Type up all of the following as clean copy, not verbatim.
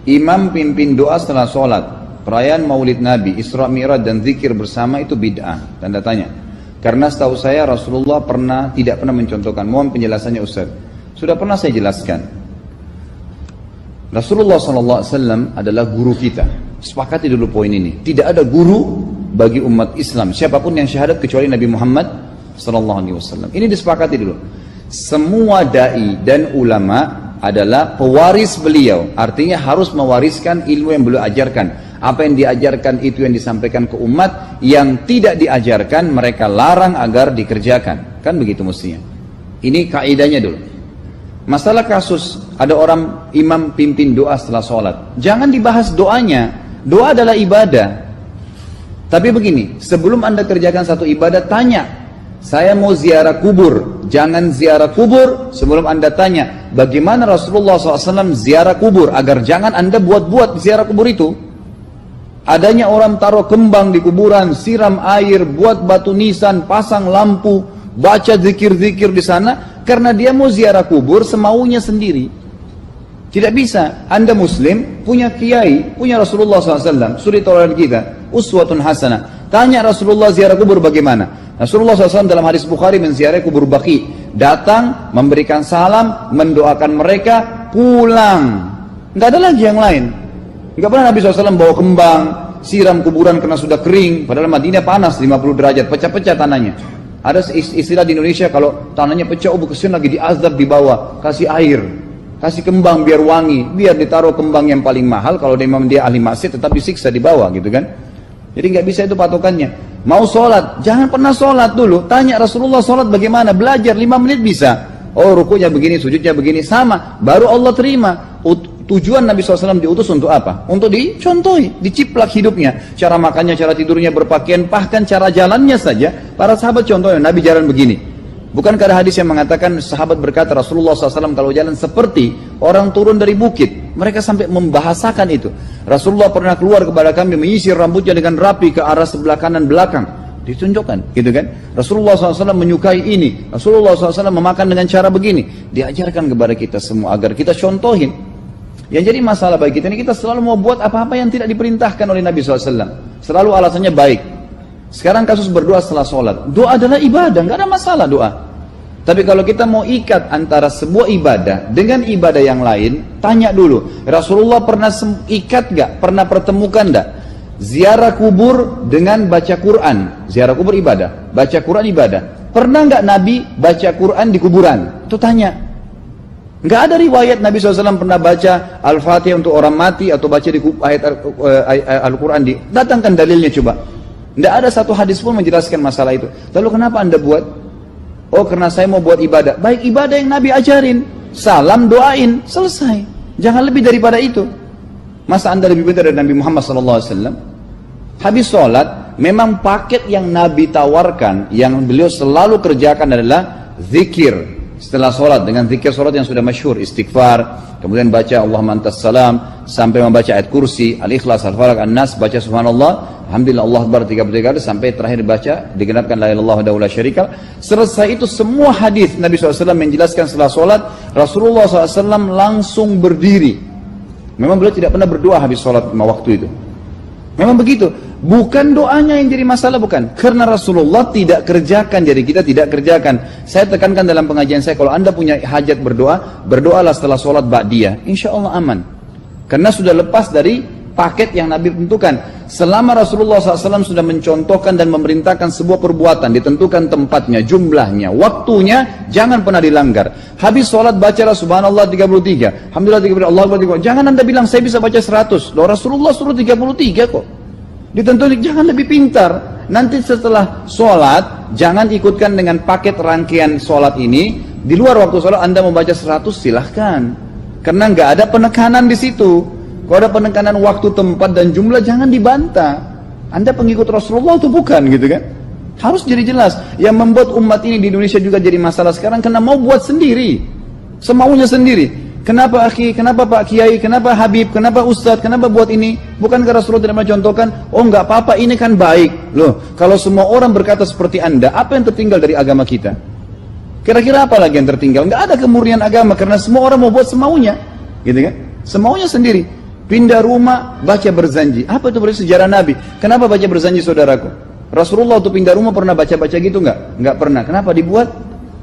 imam pimpin doa setelah sholat, perayaan maulid Nabi, Isra Mi'raj dan zikir bersama itu bid'ah, tanda tanya. Karena setahu saya Rasulullah tidak pernah mencontohkan. Mohon penjelasannya Ustaz. Sudah pernah saya jelaskan. Rasulullah SAW adalah guru kita. Sepakati dulu poin ini. Tidak ada guru bagi umat Islam siapapun yang syahadat kecuali Nabi Muhammad SAW. Ini disepakati dulu. Semua dai dan ulama adalah pewaris beliau. Artinya harus mewariskan ilmu yang beliau ajarkan. Apa yang diajarkan itu yang disampaikan ke umat. Yang tidak diajarkan mereka larang agar dikerjakan. Kan begitu mestinya. Ini kaidahnya dulu. Masalah kasus ada orang imam pimpin doa setelah sholat, jangan dibahas doanya. Doa adalah ibadah. Tapi begini, sebelum anda kerjakan satu ibadah, tanya, saya mau ziarah kubur. Jangan ziarah kubur sebelum anda tanya bagaimana Rasulullah SAW ziarah kubur, agar jangan anda buat-buat ziarah kubur itu. Adanya orang taruh kembang di kuburan, siram air, buat batu nisan, pasang lampu, baca zikir-zikir di sana, karena dia mau ziarah kubur semaunya sendiri. Tidak bisa. Anda muslim, punya kiai, punya Rasulullah SAW, suri tauladan kita, uswatun hasanah. Tanya Rasulullah ziarah kubur bagaimana? Rasulullah SAW dalam hadis Bukhari menziarahi kubur Baqi. Datang, memberikan salam, mendoakan mereka, pulang. Nggak ada lagi yang lain. Nggak pernah Nabi SAW bawa kembang, siram kuburan karena sudah kering. Padahal Madinah panas 50 derajat, pecah-pecah tanahnya. Ada istilah di Indonesia kalau tanahnya pecah, kesian lagi diazab di bawah, kasih air, kasih kembang biar wangi, biar ditaruh kembang yang paling mahal. Kalau dia ahli maksiat tetap disiksa di bawah gitu kan. Jadi nggak bisa itu patokannya. Mau sholat, jangan pernah sholat dulu. Tanya Rasulullah sholat bagaimana, belajar 5 menit bisa. Oh rukunya begini, sujudnya begini, sama. Baru Allah terima. Tujuan Nabi SAW diutus untuk apa? Untuk dicontohi, diciplak hidupnya. Cara makannya, cara tidurnya, berpakaian, bahkan cara jalannya saja. Para sahabat contohnya, Nabi jalan begini. Bukankah ada hadis yang mengatakan sahabat berkata Rasulullah SAW kalau jalan seperti orang turun dari bukit. Mereka sampai membahasakan itu. Rasulullah pernah keluar kepada kami menyisir rambutnya dengan rapi ke arah sebelah kanan belakang. Ditunjukkan, gitu kan? Rasulullah SAW menyukai ini. Rasulullah SAW memakan dengan cara begini. Diajarkan kepada kita semua agar kita contohin. Yang jadi masalah bagi kita ini, kita selalu mau buat apa-apa yang tidak diperintahkan oleh Nabi SAW. Selalu alasannya baik. Sekarang kasus berdoa setelah sholat. Doa adalah ibadah, nggak ada masalah doa. Tapi kalau kita mau ikat antara sebuah ibadah dengan ibadah yang lain, tanya dulu, Rasulullah pernah ikat nggak? Pernah pertemukan nggak? Ziarah kubur dengan baca Quran. Ziarah kubur ibadah, baca Quran ibadah. Pernah nggak Nabi baca Quran di kuburan? Itu tanya. Nggak ada riwayat Nabi SAW pernah baca Al-Fatihah untuk orang mati atau baca di ayat Al-Quran. Datangkan dalilnya coba. Nggak ada satu hadis pun menjelaskan masalah itu. Lalu kenapa anda buat? Oh karena saya mau buat ibadah. Baik ibadah yang Nabi ajarin. Salam doain. Selesai. Jangan lebih daripada itu. Masa anda lebih pintar dari Nabi Muhammad SAW? Habis sholat, memang paket yang Nabi tawarkan, yang beliau selalu kerjakan adalah zikir. Setelah sholat dengan zikir sholat yang sudah masyhur, istighfar, kemudian baca Allahumma antas salam, sampai membaca ayat kursi, al-ikhlas, al-falaq, an-nas, baca subhanallah, alhamdulillah, Allah akbar 33 kali, sampai terakhir baca digenapkan la ilaha illallah wahdahu la syarika. Selesai itu semua hadis Nabi SAW menjelaskan setelah sholat, Rasulullah SAW langsung berdiri. Memang beliau tidak pernah berdoa habis sholat waktu itu. Memang begitu. Bukan doanya yang jadi masalah, bukan. Karena Rasulullah tidak kerjakan, jadi kita tidak kerjakan. Saya tekankan dalam pengajian saya, kalau anda punya hajat berdoa, berdoalah setelah sholat ba'diyah. Insya Allah aman. Karena sudah lepas dari paket yang Nabi tentukan. Selama Rasulullah SAW sudah mencontohkan dan memerintahkan sebuah perbuatan, ditentukan tempatnya, jumlahnya, waktunya, jangan pernah dilanggar. Habis sholat bacalah subhanallah 33, alhamdulillah 33, Allah akbar 33. Jangan anda bilang saya bisa baca 100. Loh Rasulullah suruh 33 kok. Ditentukan, jangan lebih pintar. Nanti setelah sholat, jangan ikutkan dengan paket rangkaian sholat ini. Di luar waktu sholat anda membaca 100 silahkan. Karena nggak ada penekanan di situ. Kalau ada penekanan waktu, tempat dan jumlah, jangan dibantah. Anda pengikut Rasulullah atau bukan gitu kan? Harus jadi jelas. Yang membuat umat ini di Indonesia juga jadi masalah sekarang karena mau buat sendiri, semaunya sendiri. Kenapa akhi, kenapa Pak Kiai, kenapa Habib, kenapa Ustadz, kenapa buat ini? Bukankah Rasulullah tidak mencontohkan? Oh nggak apa-apa, ini kan baik. Loh, kalau semua orang berkata seperti anda, apa yang tertinggal dari agama kita? Kira-kira apa lagi yang tertinggal? Nggak ada kemurnian agama karena semua orang mau buat semaunya, gitu kan? Semaunya sendiri. Pindah rumah, baca berzanji. Apa itu berarti sejarah Nabi? Kenapa baca berzanji, saudaraku? Rasulullah waktu pindah rumah pernah baca-baca gitu nggak? Nggak pernah. Kenapa dibuat?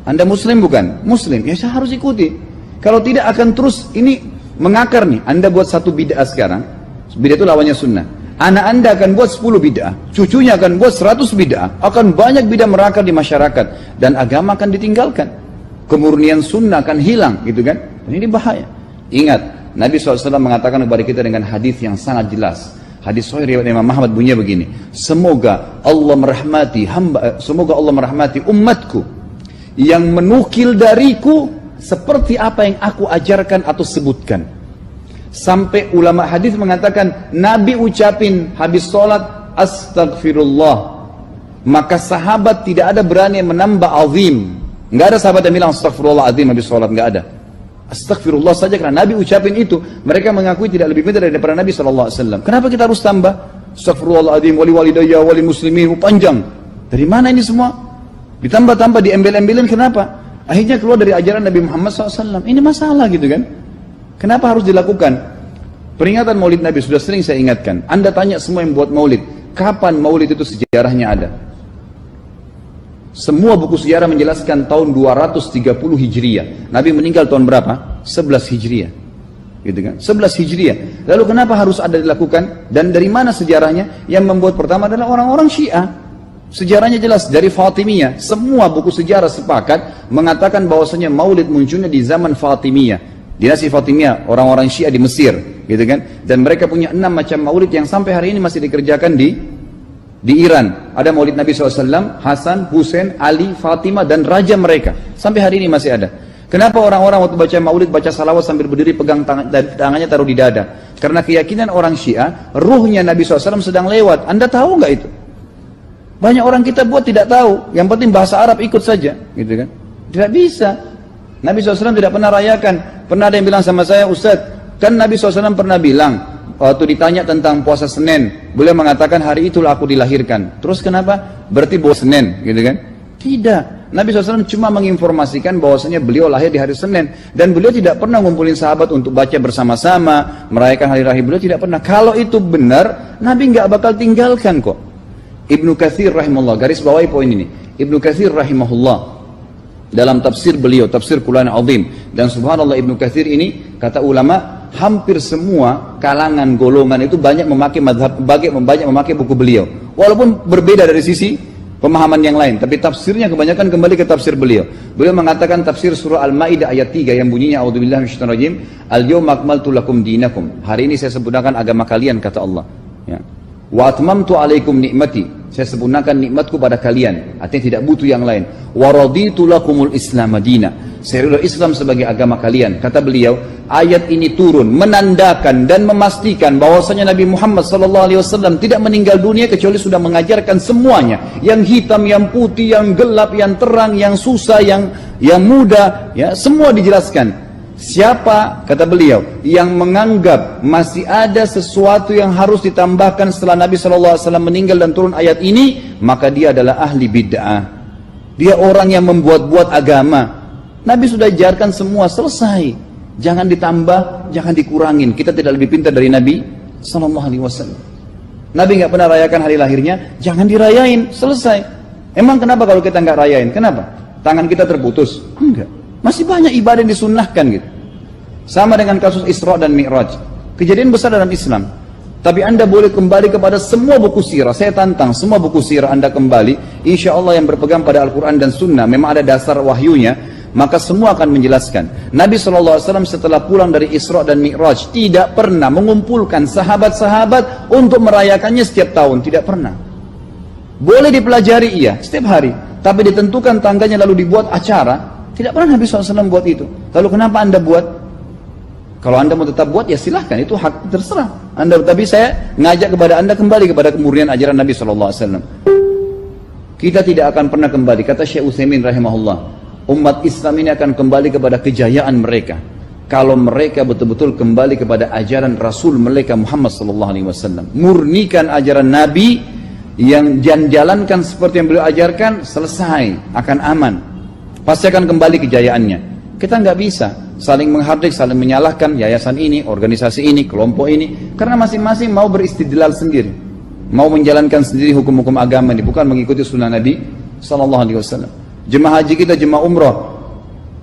Anda muslim bukan? Muslim. Ya saya harus ikuti. Kalau tidak akan terus ini mengakar nih. Anda buat satu bid'ah sekarang. Bid'ah itu lawannya sunnah. Anak Anda akan buat 10 bid'ah. Cucunya akan buat 100 bid'ah. Akan banyak bid'ah merakar di masyarakat. Dan agama akan ditinggalkan. Kemurnian sunnah akan hilang gitu kan. Dan ini bahaya. Ingat. Nabi SAW mengatakan kepada kita dengan hadis yang sangat jelas. Hadis sahih riwayat Imam Ahmad bunyinya begini. Semoga Allah merahmati umatku yang menukil dariku seperti apa yang aku ajarkan atau sebutkan. Sampai ulama hadis mengatakan Nabi ucapin habis sholat astagfirullah, maka sahabat tidak ada berani menambah azim. Nggak ada sahabat yang bilang astagfirullah azim habis sholat, nggak ada. Astagfirullah saja karena Nabi ucapin itu. Mereka mengakui tidak lebih pintar daripada Nabi SAW. Kenapa kita harus tambah? Astagfirullahaladzim, wali walidayya, wali muslimin, panjang. Dari mana ini semua? Ditambah-tambah, diembel-embelin, kenapa? Akhirnya keluar dari ajaran Nabi Muhammad SAW. Ini masalah gitu kan? Kenapa harus dilakukan? Peringatan maulid Nabi sudah sering saya ingatkan. Anda tanya semua yang buat maulid, kapan maulid itu sejarahnya ada? Semua buku sejarah menjelaskan tahun 230 Hijriah. Nabi meninggal tahun berapa? 11 Hijriah. Gitu kan? 11 Hijriah. Lalu kenapa harus ada dilakukan? Dan dari mana sejarahnya? Yang membuat pertama adalah orang-orang Syiah. Sejarahnya jelas dari Fatimiyah. Semua buku sejarah sepakat mengatakan bahwasanya maulid munculnya di zaman Fatimiyah. Dinasti Fatimiyah, orang-orang Syiah di Mesir, gitu kan? Dan mereka punya 6 macam maulid yang sampai hari ini masih dikerjakan di Iran. Ada maulid Nabi SAW, Hasan, Husain, Ali, Fatimah, dan raja mereka. Sampai hari ini masih ada. Kenapa orang-orang waktu baca maulid, baca salawat sambil berdiri pegang tangannya taruh di dada? Karena keyakinan orang Syiah, ruhnya Nabi SAW sedang lewat. Anda tahu nggak itu? Banyak orang kita buat tidak tahu. Yang penting bahasa Arab ikut saja, gitu kan? Tidak bisa. Nabi SAW tidak pernah rayakan. Pernah ada yang bilang sama saya, Ustadz, kan Nabi SAW pernah bilang, waktu ditanya tentang puasa Senin, beliau mengatakan hari itulah aku dilahirkan. Terus kenapa? Berarti bahwa Senin, gitu kan? Tidak. Nabi SAW cuma menginformasikan bahwasanya beliau lahir di hari Senin. Dan beliau tidak pernah ngumpulin sahabat untuk baca bersama-sama, merayakan hari lahir. Beliau tidak pernah. Kalau itu benar, Nabi nggak bakal tinggalkan kok. Ibnu Katsir rahimahullah, garis bawahi poin ini. Ibnu Katsir rahimahullah, dalam tafsir beliau, tafsir Quran Azim. Dan subhanallah Ibnu Katsir ini, kata ulama, hampir semua kalangan golongan itu banyak memakai buku beliau. Walaupun berbeda dari sisi pemahaman yang lain, tapi tafsirnya kebanyakan kembali ke tafsir beliau. Beliau mengatakan tafsir surah Al-Maidah ayat 3 yang bunyinya a'udzubillahi minasyaitonir rajim, al-yawma akmaltu lakum dinakum. Hari ini saya sempurnakan agama kalian, kata Allah. Ya. Wa atmamtu alaikum nikmati. Saya sempurnakan nikmatku pada kalian. Artinya tidak butuh yang lain. Wa raditu lakumul Islam madina. Saya ridho Islam sebagai agama kalian. Kata beliau, ayat ini turun menandakan dan memastikan bahwasanya Nabi Muhammad SAW tidak meninggal dunia kecuali sudah mengajarkan semuanya. Yang hitam, yang putih, yang gelap, yang terang, yang susah, yang muda, ya, semua dijelaskan. Siapa, kata beliau, yang menganggap masih ada sesuatu yang harus ditambahkan setelah Nabi SAW meninggal dan turun ayat ini, maka dia adalah ahli bid'ah. Dia orang yang membuat-buat agama. Nabi sudah ajarkan semua, selesai. Jangan ditambah, jangan dikurangin. Kita tidak lebih pintar dari Nabi SAW. Nabi nggak pernah rayakan hari lahirnya, jangan dirayain, selesai. Emang kenapa kalau kita nggak rayain? Kenapa? Tangan kita terputus? Enggak. Masih banyak ibadah yang disunnahkan gitu. Sama dengan kasus Isra dan Mi'raj. Kejadian besar dalam Islam. Tapi Anda boleh kembali kepada semua buku sirah. Saya tantang semua buku sirah Anda kembali. Insya Allah yang berpegang pada Al-Quran dan Sunnah, memang ada dasar wahyunya, maka semua akan menjelaskan. Nabi SAW setelah pulang dari Isra dan Mi'raj tidak pernah mengumpulkan sahabat-sahabat untuk merayakannya setiap tahun. Tidak pernah. Boleh dipelajari iya, setiap hari. Tapi ditentukan tanggalnya lalu dibuat acara. Tidak pernah Nabi SAW buat itu. Lalu kenapa Anda buat? Kalau Anda mau tetap buat, ya silahkan. Itu hak terserah Anda. Tapi saya ngajak kepada Anda kembali kepada kemurnian ajaran Nabi SAW. Kita tidak akan pernah kembali. Kata Syekh Utsaimin rahimahullah, umat Islam ini akan kembali kepada kejayaan mereka kalau mereka betul-betul kembali kepada ajaran Rasul mereka Muhammad SAW. Murnikan ajaran Nabi yang jalankan seperti yang beliau ajarkan, selesai, akan aman. Pasti akan kembali kejayaannya. Kita nggak bisa saling menghardik, saling menyalahkan yayasan ini, organisasi ini, kelompok ini, karena masing-masing mau beristidlal sendiri, mau menjalankan sendiri hukum-hukum agama ini, bukan mengikuti sunnah Nabi Sallallahu Alaihi Wasallam. Jemaah haji kita, jemaah umrah,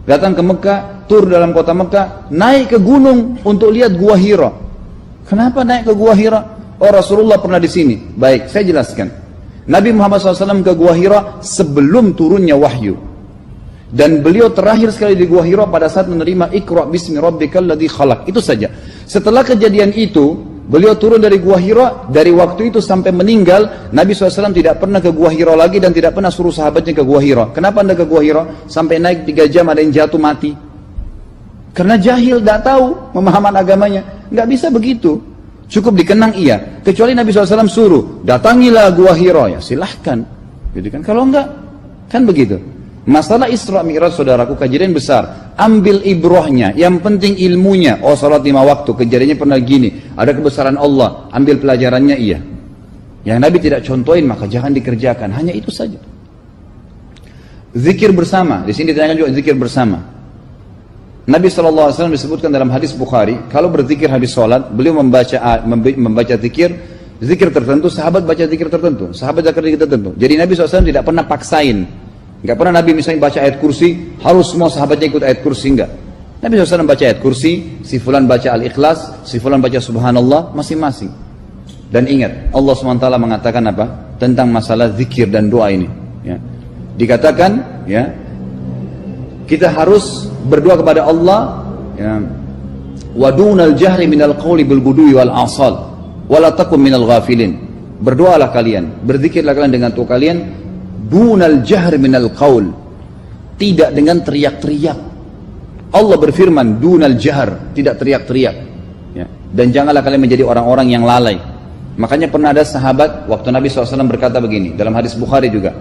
datang ke Mekah, tur dalam kota Mekah, naik ke gunung untuk lihat Gua Hira. Kenapa naik ke Gua Hira? Oh, Rasulullah pernah di sini. Baik, saya jelaskan. Nabi Muhammad SAW ke Gua Hira sebelum turunnya wahyu. Dan beliau terakhir sekali di Gua Hira pada saat menerima Iqra bismi rabbikal ladzi khalaq. Itu saja. Setelah kejadian itu, beliau turun dari Gua Hira. Dari waktu itu sampai meninggal, Nabi SAW tidak pernah ke Gua Hira lagi dan tidak pernah suruh sahabatnya ke Gua Hira. Kenapa anda ke Gua Hira? Sampai naik 3 jam ada yang jatuh mati. Karena jahil, tidak tahu pemahaman agamanya. Nggak bisa begitu. Cukup dikenang iya. Kecuali Nabi SAW suruh, datangilah Gua Hira. Ya silahkan. Jadi kan kalau enggak, kan begitu. Masalah Isra Mi'raj, saudaraku, kejadian besar. Ambil ibrahnya, yang penting ilmunya. Oh, salat 5 waktu, kejadiannya pernah gini. Ada kebesaran Allah, ambil pelajarannya iya. Yang Nabi tidak contohin, maka jangan dikerjakan. Hanya itu saja. Zikir bersama, di sini ditanyakan juga zikir bersama. Nabi SAW disebutkan dalam hadis Bukhari, kalau berzikir habis sholat, beliau membaca zikir tertentu, sahabat baca zikir tertentu, sahabat baca zikir tertentu. Jadi Nabi SAW tidak pernah paksain. Enggak pernah Nabi misalnya baca ayat kursi, harus semua sahabatnya ikut ayat kursi, enggak. Nabi SAW baca ayat kursi, si fulan baca al-ikhlas, si fulan baca subhanallah, masing-masing. Dan ingat, Allah SWT mengatakan apa? Tentang masalah zikir dan doa ini. Ya. Dikatakan, ya, kita harus berdoa kepada Allah, ya, wadunal jahri minal qawli bil gudui wal asal, wala takum minal ghafilin. Berdoalah kalian, berzikirlah kalian dengan doa kalian, dunal jahri minal qaul, tidak dengan teriak-teriak. Allah berfirman dunal jahr, tidak teriak-teriak, ya. Dan janganlah kalian menjadi orang-orang yang lalai. Makanya pernah ada sahabat, waktu Nabi SAW berkata begini, dalam hadis Bukhari juga,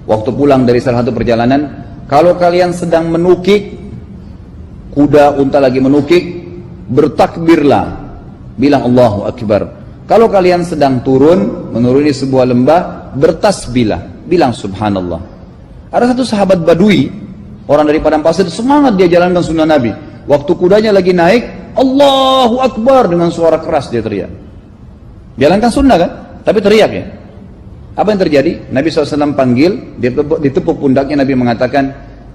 waktu pulang dari salah satu perjalanan, kalau kalian sedang menukik, kuda unta lagi menukik, bertakbirlah, bilang Allahu Akbar. Kalau kalian sedang turun, menuruni sebuah lembah, bertasbihlah, bilang subhanallah. Ada satu sahabat badui, orang dari padang pasir, semangat dia jalankan sunnah Nabi. Waktu kudanya lagi naik, Allahu Akbar, dengan suara keras dia teriak. Jalankan sunnah kan? Tapi teriak ya. Apa yang terjadi? Nabi SAW panggil, ditepuk pundaknya, Nabi mengatakan,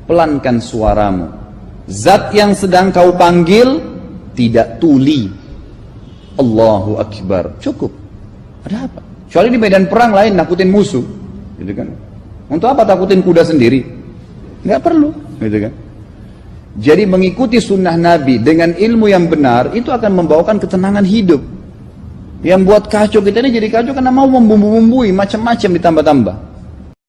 pelankan suaramu. Zat yang sedang kau panggil tidak tuli. Allahu Akbar. Cukup. Ada apa? Kecuali di medan perang lain nakutin musuh. Gitu kan? Untuk apa takutin kuda sendiri? Nggak perlu, gitu kan? Jadi mengikuti sunnah Nabi dengan ilmu yang benar itu akan membawakan ketenangan hidup. Yang buat kacau kita ini jadi kacau karena mau membumbu-bumbui macam-macam ditambah-tambah.